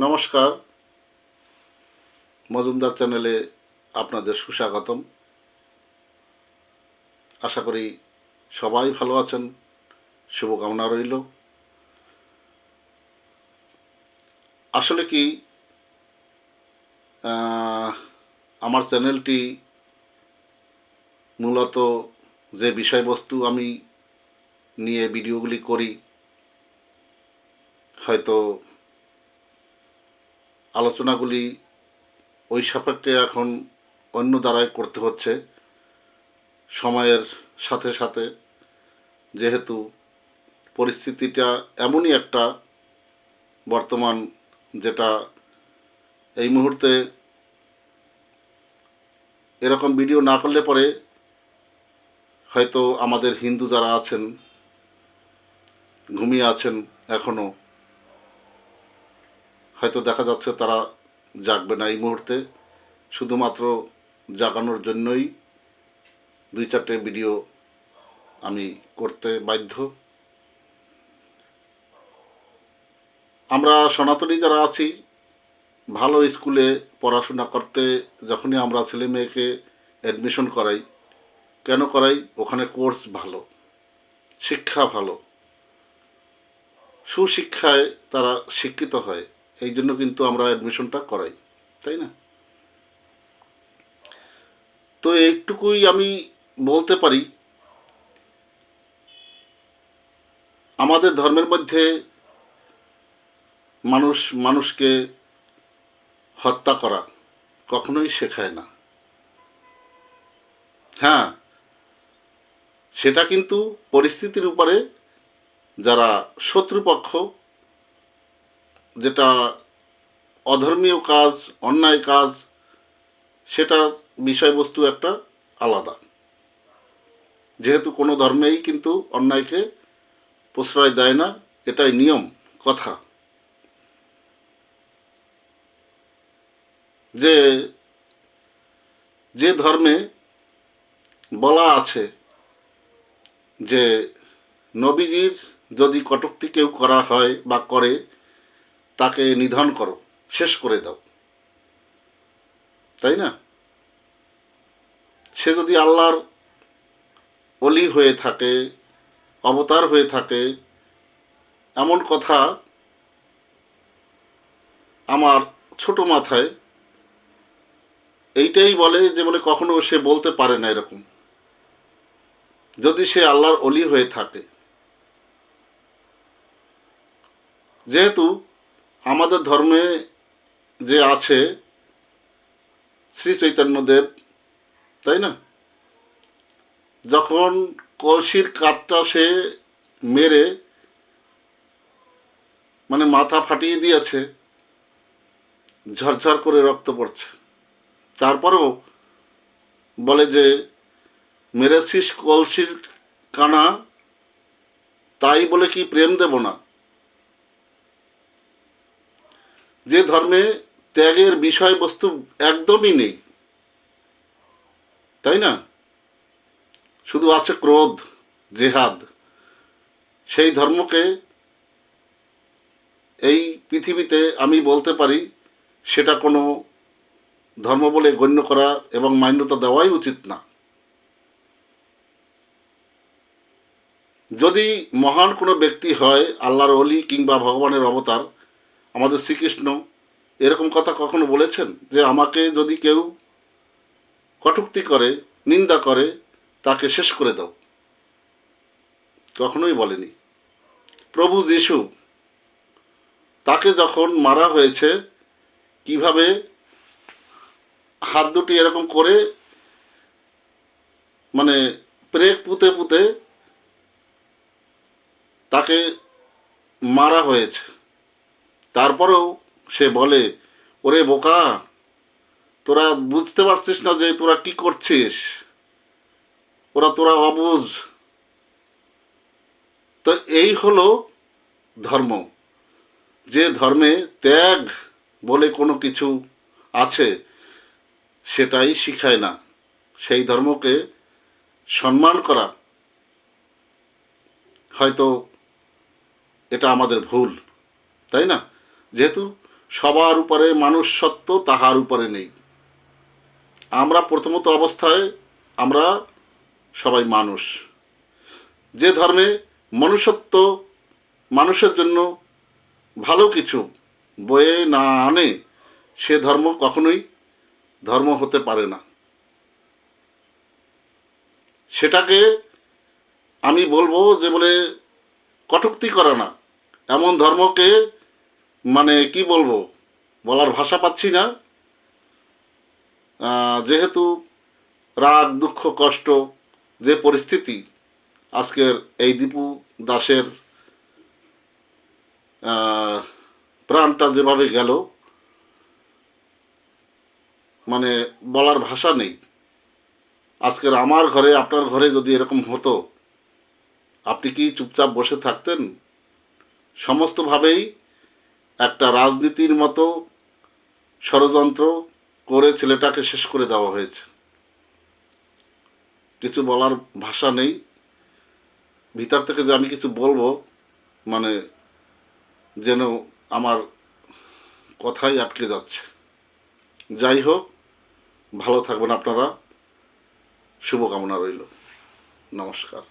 নমস্কার, মজুমদার চ্যানেলে আপনাদের সুস্বাগতম। আশা করি সবাই ভালো আছেন, শুভকামনা রইল। আসলে কি আমার চ্যানেলটি মূলত যে বিষয়বস্তু আমি নিয়ে ভিডিওগুলি করি, হয়তো আলোচনাগুলি ওই সাপেক্ষে এখন অন্য দ্বারাই করতে হচ্ছে সময়ের সাথে সাথে, যেহেতু পরিস্থিতিটা এমনই একটা বর্তমান, যেটা এই মুহূর্তে এরকম ভিডিও না করলে পরে হয়তো আমাদের হিন্দু যারা আছেন ঘুমিয়ে আছেন এখনও, হয়তো দেখা যাচ্ছে তারা জাগবে না এই মুহূর্তে। শুধুমাত্র জাগানোর জন্যই দুই চারটে ভিডিও আমি করতে বাধ্য। আমরা সনাতনী যারা আছি, ভালো স্কুলে পড়াশোনা করতে যখনই আমরা ছেলে মেয়েকে অ্যাডমিশন করাই, কেন করাই? ওখানে কোর্স ভালো, শিক্ষা ভালো, সুশিক্ষায় তারা শিক্ষিত হয়, এই জন্য কিন্তু আমরা অ্যাডমিশনটা করাই, তাই না? তো এইটুকুই আমি বলতে পারি, আমাদের ধর্মের মধ্যে মানুষকে হত্যা করা কখনোই শেখায় না। হ্যাঁ, সেটা কিন্তু পরিস্থিতির উপরে যারা শত্রুপক্ষ, যেটা অধর্মীয় কাজ, অন্যায় কাজ, সেটার বিষয়বস্তু একটা আলাদা। যেহেতু কোনো ধর্মেই কিন্তু অন্যায়কে প্রশ্রয় দেয় না, এটাই নিয়ম কথা। যে যে ধর্মে বলা আছে যে নবীজির যদি কটূক্তি কেউ করা হয় বা করে, তাকে নিধন করো, শেষ করে দাও, তাই না? সে যদি আল্লাহর অলি হয়ে থাকে, অবতার হয়ে থাকে, এমন কথা আমার ছোট মাথায় এইটাই বলে যে বলে কখনো সে বলতে পারে না এরকম, যদি সে আল্লাহর অলি হয়ে থাকে। যেহেতু আমাদের ধর্মে যে আছে শ্রী চৈতন্যদেব, তাই না? যখন কলসির কাঠটা সে মেরে মানে মাথা ফাটিয়ে দিয়েছে, ঝরঝর করে রক্ত পড়ছে, তারপরেও বলে যে মেরেছিস কলসির কানা, তাই বলে কি প্রেম দেব না? যে ধর্মে ত্যাগের বিষয়বস্তু একদমই নেই, তাই না? শুধু আছে ক্রোধ, জেহাদ, সেই ধর্মকে এই পৃথিবীতে আমি বলতে পারি সেটা কোনো ধর্ম বলে গণ্য করা এবং মান্যতা দেওয়াই উচিত না। যদি মহান কোনো ব্যক্তি হয়, আল্লাহর অলি কিংবা ভগবানের অবতার, আমাদের শ্রীকৃষ্ণ এরকম কথা কখনো বলেছেন যে আমাকে যদি কেউ কটূক্তি করে, নিন্দা করে, তাকে শেষ করে দাও? কখনোই বলেনি। প্রভু যিশু, তাকে যখন মারা হয়েছে, কিভাবে হাত দুটি এরকম করে মানে প্রেক পুঁতে পুঁতে তাকে মারা হয়েছে, তারপরেও সে বলে, ওরে বোকা, তোরা বুঝতে পারছিস না যে তোরা কি করছিস, তোরা অবুঝ। তো এই হলো ধর্ম। যে ধর্মে ত্যাগ বলে কোনো কিছু আছে, সেটাই শিখায় না। সেই ধর্মকে সম্মান করা হয়তো এটা আমাদের ভুল, তাই না? যেহেতু সবার উপরে মানুষ সত্য, তাহার উপরে নেই। আমরা প্রথমত অবস্থায় আমরা সবাই মানুষ। যে ধর্মে মনুষ্যত্ব মানুষের জন্য ভালো কিছু বয়ে না আনে, সে ধর্ম কখনোই ধর্ম হতে পারে না। সেটাকে আমি বলবো যে বলে কটূক্তি করা না, এমন ধর্মকে মানে কি বলবো, বলার ভাষা পাচ্ছি না। যেহেতু রাগ, দুঃখ, কষ্ট, যে পরিস্থিতি আজকের এই দীপু দাসের প্রাণটা যেভাবে গেল, মানে বলার ভাষা নেই। আজকের আমার ঘরে, আপনার ঘরে যদি এরকম হতো, আপনি কি চুপচাপ বসে থাকতেন? সমস্তভাবেই একটা রাজনীতির মতো ষড়যন্ত্র করে ছেলেটাকে শেষ করে দেওয়া হয়েছে। কিছু বলার ভাষা নেই। ভিতর থেকে যে আমি কিছু বলবো, মানে যেন আমার কথাই আটকে যাচ্ছে। যাই হোক, ভালো থাকবেন আপনারা, শুভকামনা রইল। নমস্কার।